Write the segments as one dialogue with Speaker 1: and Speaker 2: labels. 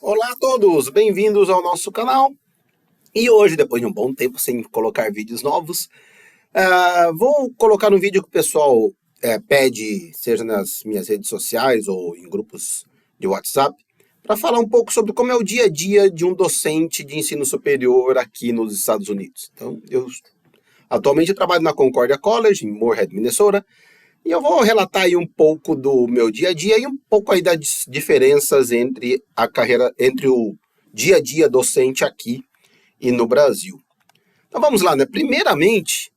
Speaker 1: Olá a todos, bem-vindos ao nosso canal. E hoje, depois de um bom tempo sem colocar vídeos novos, vou colocar um vídeo que o pessoal pede, seja nas minhas redes sociais ou em grupos de WhatsApp, para falar um pouco sobre como é o dia a dia de um docente de ensino superior aqui nos Estados Unidos. Então, eu atualmente trabalho na Concordia College, em Moorhead, Minnesota, e eu vou relatar aí um pouco do meu dia a dia e um pouco aí das diferenças entre a carreira, entre o dia a dia docente aqui e no Brasil. Então vamos lá, né? Primeiramente,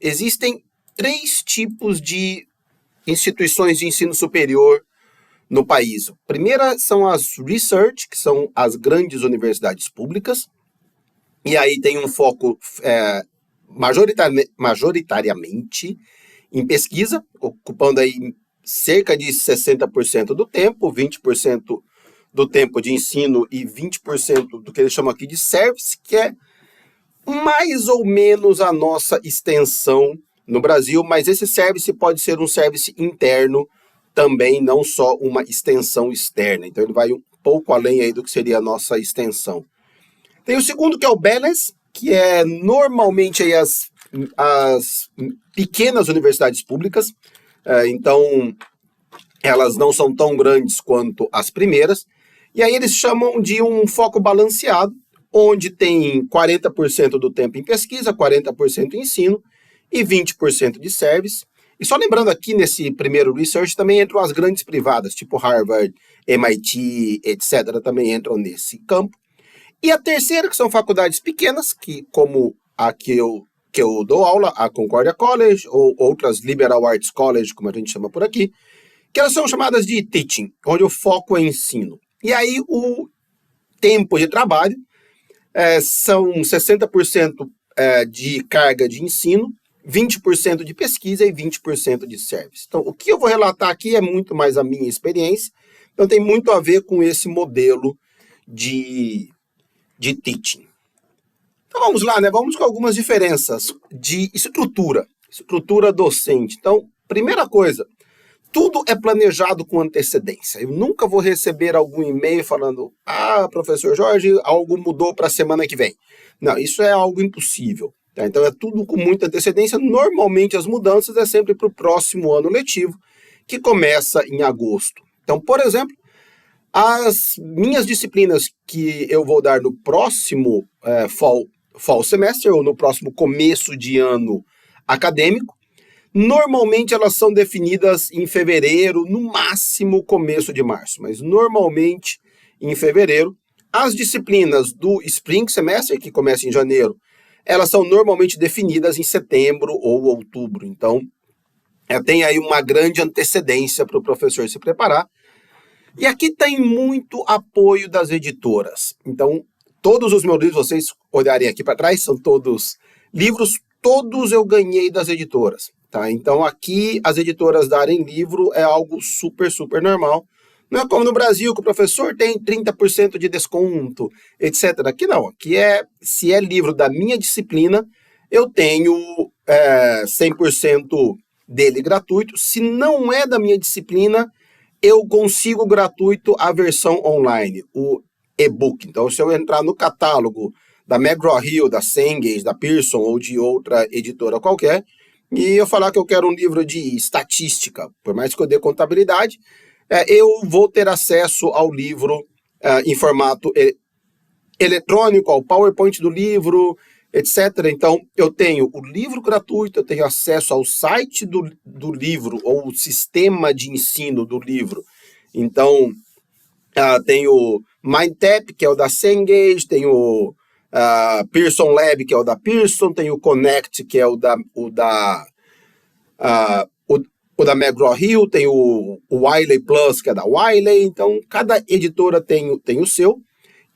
Speaker 1: existem três tipos de instituições de ensino superior no país. A primeira são as research, que são as grandes universidades públicas, e aí tem um foco majoritariamente em pesquisa, ocupando aí cerca de 60% do tempo, 20% do tempo de ensino e 20% do que eles chamam aqui de service, que é mais ou menos a nossa extensão no Brasil, mas esse service pode ser um service interno também, não só uma extensão externa. Então ele vai um pouco além aí do que seria a nossa extensão. Tem o segundo, que é o balance, que é normalmente aí as pequenas universidades públicas, então elas não são tão grandes quanto as primeiras, e aí eles chamam de um foco balanceado, onde tem 40% do tempo em pesquisa, 40% em ensino e 20% de service. E só lembrando aqui, nesse primeiro research, também entram as grandes privadas, tipo Harvard, MIT, etc., também entram nesse campo. E a terceira, que são faculdades pequenas, que como a que eu dou aula, a Concordia College, ou outras Liberal Arts College, como a gente chama por aqui, que elas são chamadas de teaching, onde o foco é ensino. E aí o tempo de trabalho são 60% de carga de ensino, 20% de pesquisa e 20% de serviço. Então, o que eu vou relatar aqui é muito mais a minha experiência, então tem muito a ver com esse modelo de teaching. Então vamos lá, né? Vamos com algumas diferenças de estrutura docente. Então, primeira coisa, tudo é planejado com antecedência. Eu nunca vou receber algum e-mail falando: professor Jorge, algo mudou para a semana que vem. Não, isso é algo impossível. Tá? Então é tudo com muita antecedência. Normalmente as mudanças é sempre para o próximo ano letivo, que começa em agosto. Então, por exemplo, as minhas disciplinas que eu vou dar no próximo fall semestre, ou no próximo começo de ano acadêmico, normalmente elas são definidas em fevereiro, no máximo começo de março, mas normalmente em fevereiro. As disciplinas do Spring Semester, que começa em janeiro, elas são normalmente definidas em setembro ou outubro. Então, tem aí uma grande antecedência para o professor se preparar. E aqui tem muito apoio das editoras. Então, todos os meus livros, vocês olharem aqui para trás, são todos livros, todos eu ganhei das editoras. Tá? Então, aqui, as editoras darem livro é algo super, super normal. Não é como no Brasil, que o professor tem 30% de desconto, etc. Aqui não. Aqui se é livro da minha disciplina, eu tenho 100% dele gratuito. Se não é da minha disciplina, eu consigo gratuito a versão online, o e-book. Então, se eu entrar no catálogo da McGraw-Hill, da Cengage, da Pearson ou de outra editora qualquer, e eu falar que eu quero um livro de estatística, por mais que eu dê contabilidade, eu vou ter acesso ao livro em formato eletrônico, ao PowerPoint do livro, etc. Então, eu tenho o livro gratuito, eu tenho acesso ao site do livro, ou o sistema de ensino do livro. Então, tem o Mindtap, que é o da Cengage, tem o Pearson Lab, que é o da Pearson, tem o Connect, que é o da McGraw-Hill, tem o Wiley Plus, que é da Wiley. Então, cada editora tem o seu.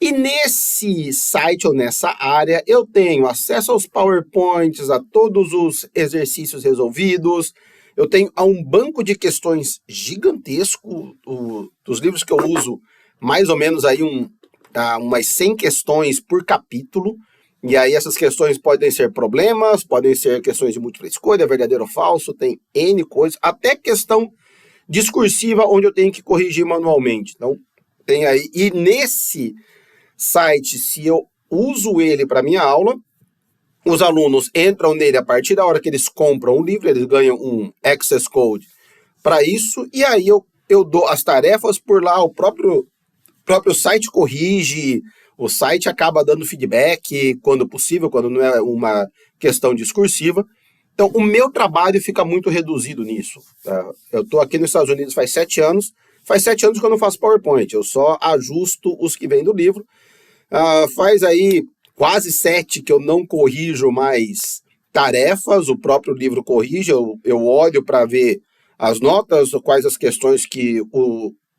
Speaker 1: E nesse site ou nessa área eu tenho acesso aos PowerPoints, a todos os exercícios resolvidos, eu tenho a um banco de questões gigantesco, dos livros que eu uso, mais ou menos aí umas 100 questões por capítulo, e aí essas questões podem ser problemas, podem ser questões de múltipla escolha, verdadeiro ou falso, tem N coisas, até questão discursiva onde eu tenho que corrigir manualmente. Então, Tem aí. E nesse site, se eu uso ele para minha aula, os alunos entram nele a partir da hora que eles compram o livro, eles ganham um access code para isso, e aí eu dou as tarefas por lá, o próprio site corrige, o site acaba dando feedback quando possível, quando não é uma questão discursiva. Então, o meu trabalho fica muito reduzido nisso. Tá? Eu estou aqui nos Estados Unidos faz 7 anos. Faz 7 anos que eu não faço PowerPoint. Eu só ajusto os que vêm do livro. Faz aí quase 7 que eu não corrijo mais tarefas. O próprio livro corrige. Eu olho para ver as notas, quais as questões que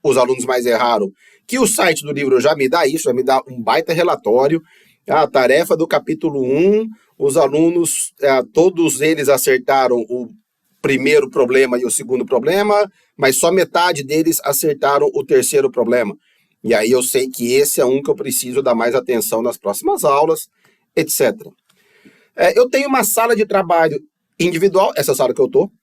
Speaker 1: os alunos mais erraram. Que o site do livro já me dá isso, já me dá um baita relatório. A tarefa do capítulo 1, os alunos, todos eles acertaram o primeiro problema e o segundo problema, mas só metade deles acertaram o terceiro problema. E aí eu sei que esse é um que eu preciso dar mais atenção nas próximas aulas, etc. Eu tenho uma sala de trabalho individual, essa sala que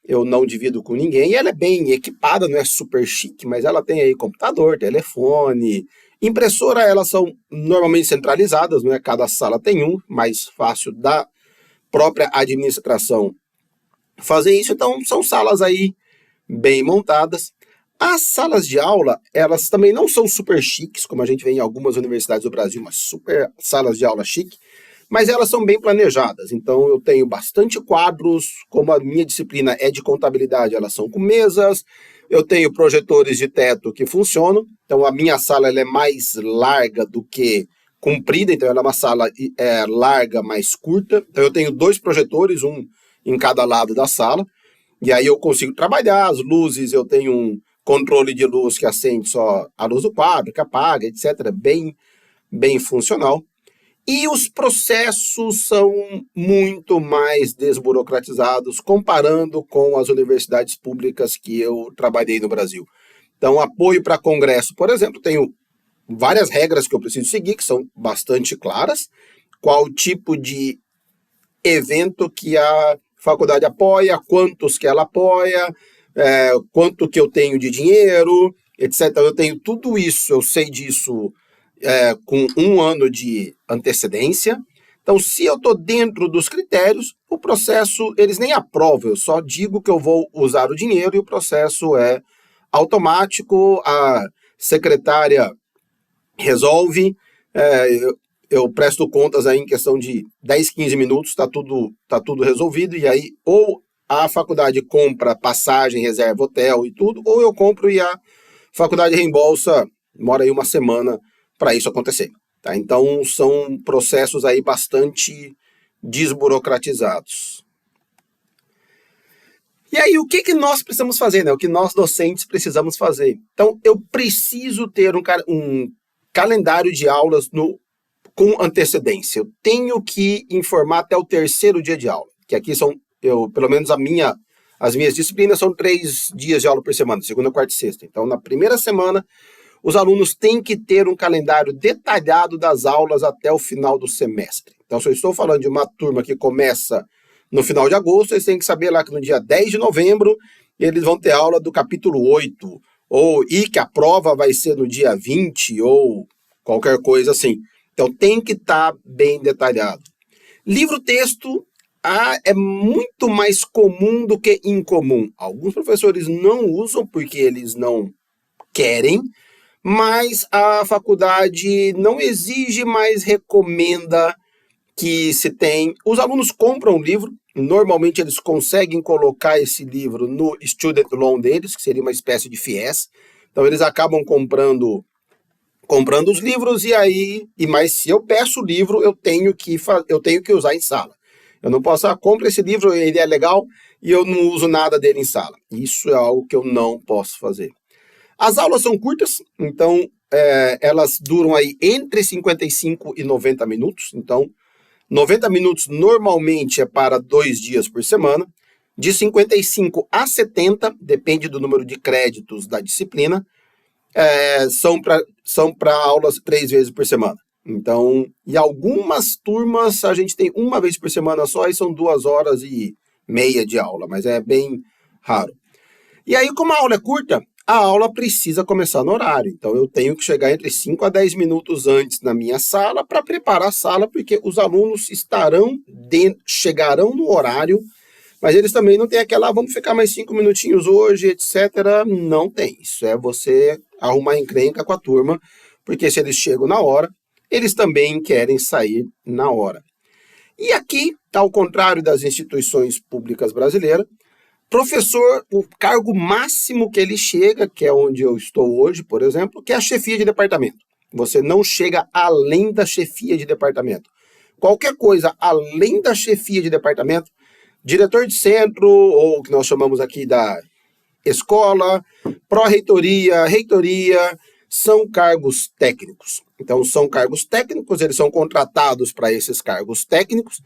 Speaker 1: eu não divido com ninguém, e ela é bem equipada, não é super chique, mas ela tem aí computador, telefone, impressora, elas são normalmente centralizadas, não é? Cada sala tem um, mais fácil da própria administração fazer isso, então são salas aí bem montadas. As salas de aula, elas também não são super chiques, como a gente vê em algumas universidades do Brasil, umas super salas de aula chique, mas elas são bem planejadas. Então eu tenho bastante quadros, como a minha disciplina é de contabilidade, elas são com mesas, eu tenho projetores de teto que funcionam, então a minha sala ela é mais larga do que comprida, então ela é uma sala larga, mais curta. Então eu tenho 2 projetores, um em cada lado da sala, e aí eu consigo trabalhar as luzes, eu tenho um controle de luz que acende só a luz do quadro, que apaga, etc. Bem funcional. E os processos são muito mais desburocratizados comparando com as universidades públicas que eu trabalhei no Brasil. Então, apoio para congresso, por exemplo, tenho várias regras que eu preciso seguir, que são bastante claras. Qual tipo de evento que a faculdade apoia, quantos que ela apoia, quanto que eu tenho de dinheiro, etc. Eu tenho tudo isso, eu sei disso com 1 ano de antecedência. Então, se eu estou dentro dos critérios, o processo, eles nem aprovam, eu só digo que eu vou usar o dinheiro e o processo é automático, a secretária resolve, eu presto contas aí em questão de 10, 15 minutos, tá tudo resolvido, e aí ou a faculdade compra passagem, reserva hotel e tudo, ou eu compro e a faculdade reembolsa, demora aí 1 semana para isso acontecer. Tá? Então são processos aí bastante desburocratizados. E aí, o que nós precisamos fazer, né? O que nós docentes precisamos fazer? Então, eu preciso ter um calendário de aulas com antecedência. Eu tenho que informar até o 3º dia de aula, que aqui são, pelo menos as minhas disciplinas são 3 dias de aula por semana, segunda, quarta e sexta. Então, na primeira semana, os alunos têm que ter um calendário detalhado das aulas até o final do semestre. Então, se eu estou falando de uma turma que começa no final de agosto, eles têm que saber lá que no dia 10 de novembro eles vão ter aula do capítulo 8, e que a prova vai ser no dia 20, ou qualquer coisa assim. Então, tem que estar bem detalhado. Livro-texto é muito mais comum do que incomum. Alguns professores não usam porque eles não querem, mas a faculdade não exige, mas recomenda que se tem. Os alunos compram o livro, normalmente eles conseguem colocar esse livro no student loan deles, que seria uma espécie de FIES. Então eles acabam comprando os livros mas se eu peço o livro, eu tenho que usar em sala. Eu não posso, compra esse livro, ele é legal e eu não uso nada dele em sala. Isso é algo que eu não posso fazer. As aulas são curtas, então elas duram aí entre 55 e 90 minutos. Então, 90 minutos normalmente é para 2 dias por semana. De 55 a 70, depende do número de créditos da disciplina, são para aulas 3 vezes por semana. Então, e algumas turmas a gente tem 1 vez por semana só, e são 2 horas e meia de aula, mas é bem raro. E aí, como a aula é curta, a aula precisa começar no horário. Então, eu tenho que chegar entre 5 a 10 minutos antes na minha sala para preparar a sala, porque os alunos chegarão no horário, mas eles também não têm aquela, vamos ficar mais 5 minutinhos hoje, etc. Não tem. Isso é você arrumar encrenca com a turma, porque se eles chegam na hora, eles também querem sair na hora. E aqui, ao contrário das instituições públicas brasileiras, professor, o cargo máximo que ele chega, que é onde eu estou hoje, por exemplo, que é a chefia de departamento. Você não chega além da chefia de departamento. Qualquer coisa além da chefia de departamento, diretor de centro, ou o que nós chamamos aqui da escola, pró-reitoria, reitoria, são cargos técnicos. Então, são cargos técnicos, eles são contratados para esses cargos técnicos,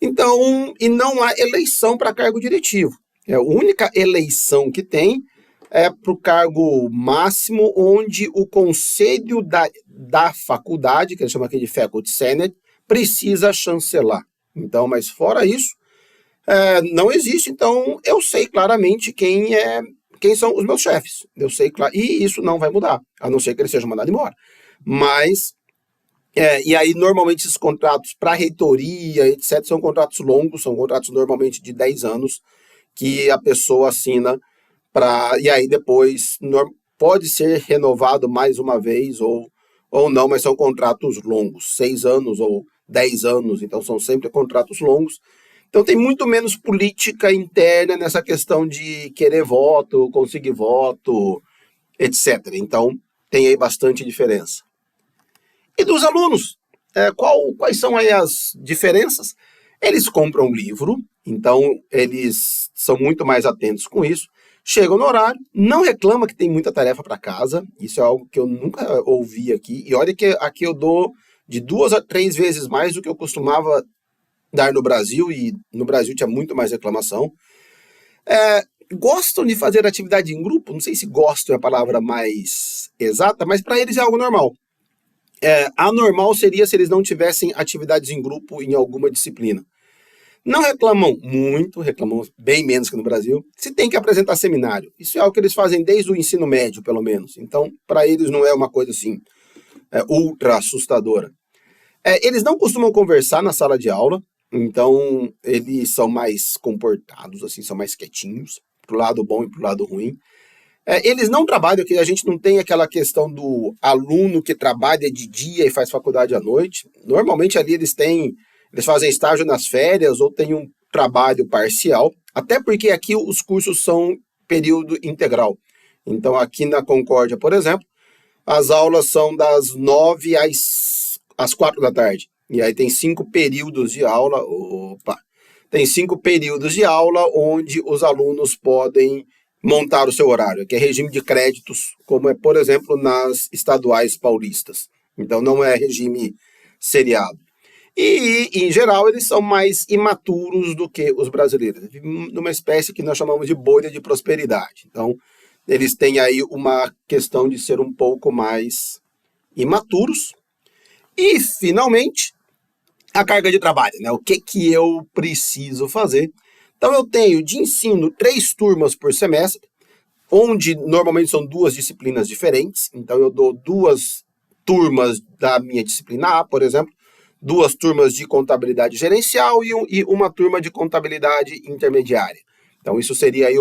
Speaker 1: então, e não há eleição para cargo diretivo. A única eleição que tem é para o cargo máximo, onde o conselho da faculdade, que eles chamam aqui de Faculty Senate, precisa chancelar. Então, mas fora isso, não existe. Então, eu sei claramente quem são os meus chefes. Eu sei, e isso não vai mudar, a não ser que eles sejam mandados embora. Mas, e aí, normalmente, esses contratos para reitoria, etc., são contratos longos, são contratos normalmente de 10 anos, que a pessoa assina e aí depois pode ser renovado mais uma vez ou não, mas são contratos longos, 6 anos ou 10 anos, então são sempre contratos longos. Então tem muito menos política interna nessa questão de querer voto, conseguir voto, etc. Então tem aí bastante diferença. E dos alunos, quais são aí as diferenças? Eles compram livro, então eles são muito mais atentos com isso. Chegam no horário, não reclama que tem muita tarefa para casa, isso é algo que eu nunca ouvi aqui. E olha que aqui eu dou de 2 a 3 vezes mais do que eu costumava dar no Brasil, e no Brasil tinha muito mais reclamação. Gostam de fazer atividade em grupo, não sei se gostam é a palavra mais exata, mas para eles é algo normal. Anormal seria se eles não tivessem atividades em grupo em alguma disciplina. Não reclamam muito, reclamam bem menos que no Brasil, se tem que apresentar seminário. Isso é algo que eles fazem desde o ensino médio, pelo menos. Então, para eles não é uma coisa assim, ultra assustadora. Eles não costumam conversar na sala de aula, então eles são mais comportados, assim, são mais quietinhos, pro lado bom e pro lado ruim. Eles não trabalham, que a gente não tem aquela questão do aluno que trabalha de dia e faz faculdade à noite. Normalmente ali eles fazem estágio nas férias ou têm um trabalho parcial, até porque aqui os cursos são período integral. Então aqui na Concórdia, por exemplo, as aulas são das 9 às 4 da tarde. E aí tem 5 períodos de aula. Tem 5 períodos de aula onde os alunos podem montar o seu horário, que é regime de créditos, como é, por exemplo, nas estaduais paulistas. Então não é regime seriado. E, em geral, eles são mais imaturos do que os brasileiros, numa espécie que nós chamamos de bolha de prosperidade. Então, eles têm aí uma questão de ser um pouco mais imaturos. E, finalmente, a carga de trabalho, né? O que eu preciso fazer? Então, eu tenho de ensino 3 turmas por semestre, onde normalmente são 2 disciplinas diferentes. Então, eu dou 2 turmas da minha disciplina A, por exemplo, 2 turmas de contabilidade gerencial e uma turma de contabilidade intermediária. Então, isso seria aí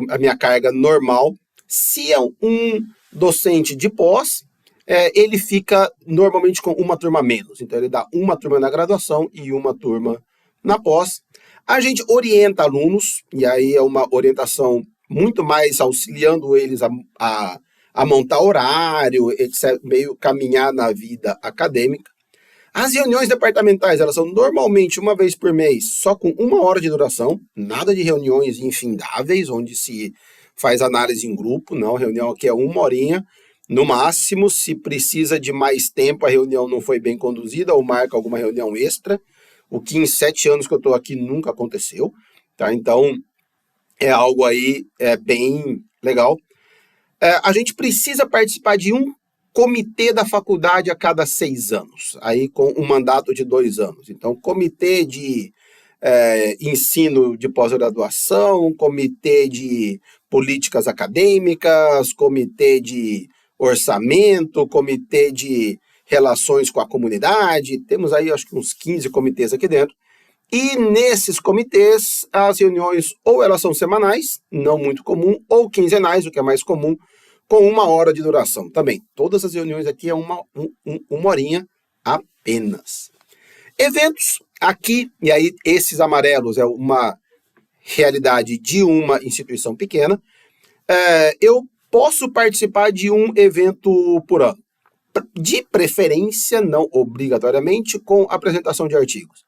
Speaker 1: a minha carga normal. Se é um docente de pós, ele fica normalmente com uma turma a menos. Então, ele dá uma turma na graduação e uma turma na pós. A gente orienta alunos, e aí é uma orientação muito mais auxiliando eles a montar horário, etc., meio caminhar na vida acadêmica. As reuniões departamentais, elas são normalmente uma vez por mês, só com 1 hora de duração, nada de reuniões infindáveis, onde se faz análise em grupo, não, a reunião aqui é 1 horinha, no máximo, se precisa de mais tempo, a reunião não foi bem conduzida, ou marca alguma reunião extra, o que em 7 anos que eu estou aqui nunca aconteceu, tá? Então, é algo aí bem legal. A gente precisa participar de um comitê da faculdade a cada 6 anos, aí com um mandato de 2 anos. Então, comitê de ensino de pós-graduação, comitê de políticas acadêmicas, comitê de orçamento, comitê de relações com a comunidade. Temos aí, acho que uns 15 comitês aqui dentro. E nesses comitês, as reuniões ou elas são semanais, não muito comum, ou quinzenais, o que é mais comum, com 1 hora de duração também. Todas as reuniões aqui é uma horinha apenas. Eventos, aqui, e aí esses amarelos é uma realidade de uma instituição pequena, eu posso participar de um evento por ano. De preferência, não obrigatoriamente, com apresentação de artigos.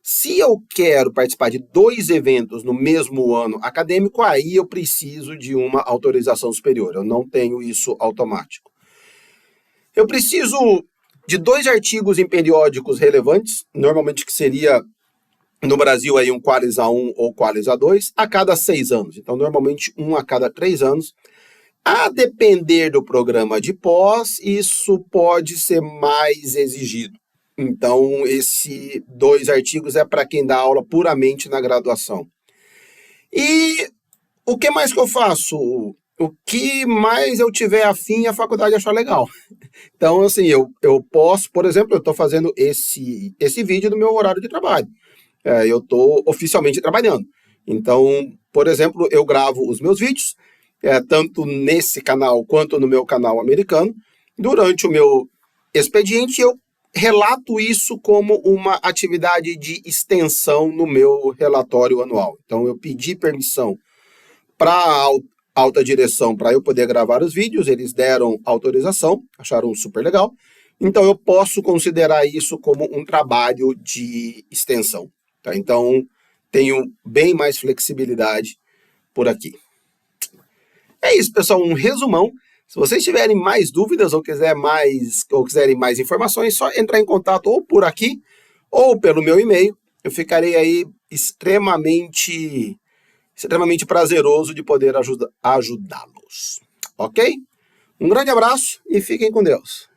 Speaker 1: Se eu quero participar de 2 eventos no mesmo ano acadêmico, aí eu preciso de uma autorização superior. Eu não tenho isso automático. Eu preciso de 2 artigos em periódicos relevantes, normalmente que seria, no Brasil, aí um Qualis A1 ou Qualis A2, a cada 6 anos. Então, normalmente, um a cada 3 anos. A depender do programa de pós, isso pode ser mais exigido. Então, esses 2 artigos é para quem dá aula puramente na graduação. E o que mais que eu faço? O que mais eu tiver afim, a faculdade achar legal. Então, assim, eu posso, por exemplo, eu estou fazendo esse vídeo no meu horário de trabalho. Eu estou oficialmente trabalhando. Então, por exemplo, eu gravo os meus vídeos, tanto nesse canal quanto no meu canal americano. Durante o meu expediente, eu relato isso como uma atividade de extensão no meu relatório anual. Então, eu pedi permissão para a alta direção para eu poder gravar os vídeos, eles deram autorização, acharam super legal. Então, eu posso considerar isso como um trabalho de extensão. Tá? Então, tenho bem mais flexibilidade por aqui. É isso, pessoal, um resumão. Se vocês tiverem mais dúvidas ou quiserem mais informações, é só entrar em contato ou por aqui ou pelo meu e-mail. Eu ficarei aí extremamente prazeroso de poder ajudá-los. Ok? Um grande abraço e fiquem com Deus.